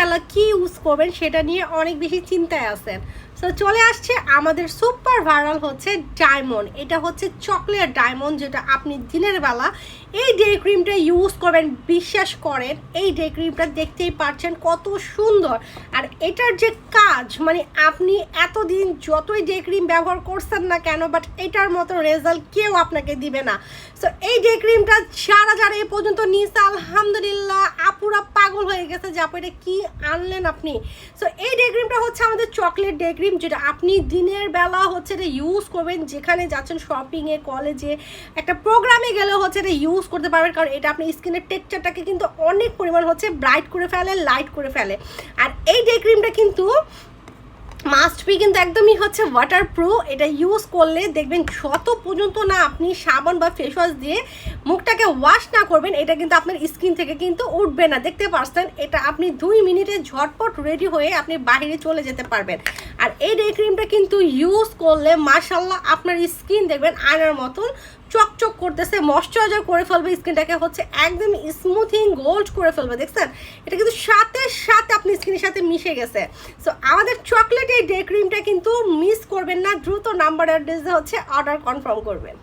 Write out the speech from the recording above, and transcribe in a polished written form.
বেলা কি ইউজ করবেন সেটা নিয়ে অনেক বেশি চিন্তায় আছেন। সো চলে আসছে আমাদের সুপার ভাইরাল হচ্ছে ডায়মন্ড। এটা হচ্ছে চকলেট ডায়মন্ড, যেটা আপনি দিনের বেলা এই ডে ক্রিমটা ইউজ করবেন। বিশ্বাস করেন এই ডে ক্রিমটা দেখতেই পাচ্ছেন কত সুন্দর। আর এটার যে কাজ, মানে আপনি এতদিন যতই ডে ক্রিম ব্যবহার করছেন না কেন, বাট এটার মতো রেজাল্ট কেউ আপনাকে দিবে না। সো এই ডে ক্রিমটা যারা এই পর্যন্ত নিয়েছে আলহামদুলিল্লাহ আপুরা পাগল হয়ে গেছে যে আপু এটা কি আনলেন আপনি। সো এই ডে ক্রিমটা হচ্ছে আমাদের চকলেট ডে ক্রিম, যেটা আপনি দিনের বেলা হচ্ছে এটা ইউজ করবেন। যেখানে যাচ্ছেন শপিংয়ে, কলেজে, একটা প্রোগ্রামে গেলে হচ্ছে এটা ইউজ করতে পারবেন, কারণ এটা আপনি স্কিনের টেক্সচারটাকে কিন্তু অনেক পরিমাণ হচ্ছে ব্রাইট করে ফেলে, লাইট করে ফেলে। আর এই ডে ক্রিমটা কিন্তু মাস্ট বি কিন্তু একদমই হচ্ছে ওয়াটারপ্রুফ। এটা ইউজ করলে দেখবেন যত পর্যন্ত না আপনি সাবান বা ফেস ওয়াশ দিয়ে মুখটাকে ওয়াশ না করবেন, এটা কিন্তু আপনার স্কিন থেকে কিন্তু উঠবে না। দেখতে পাচ্ছেন এটা আপনি 2 মিনিটে ঝটপট রেডি হয়ে আপনি বাইরে চলে যেতে পারবেন। আর এই ডে ক্রিমটা কিন্তু ইউজ করলে মাশাল্লাহ আপনার স্কিন দেখবেন আয়নার মতন চকচক করতেছে, ময়শ্চারাইজার করে ফেলবে স্কিনটাকে, হচ্ছে একদম স্মুথিং গোল্ড করে ফেলবে। দেখছেন এটা কিন্তু সাথে সাথে আপনি স্কিনের সাথে মিশে গেছে। সো আমাদের চকলেট এই ডে ক্রিমটা কিন্তু মিস করবেন না, দ্রুত নাম্বার অ্যাড্রেসে হচ্ছে অর্ডার কনফার্ম করবেন।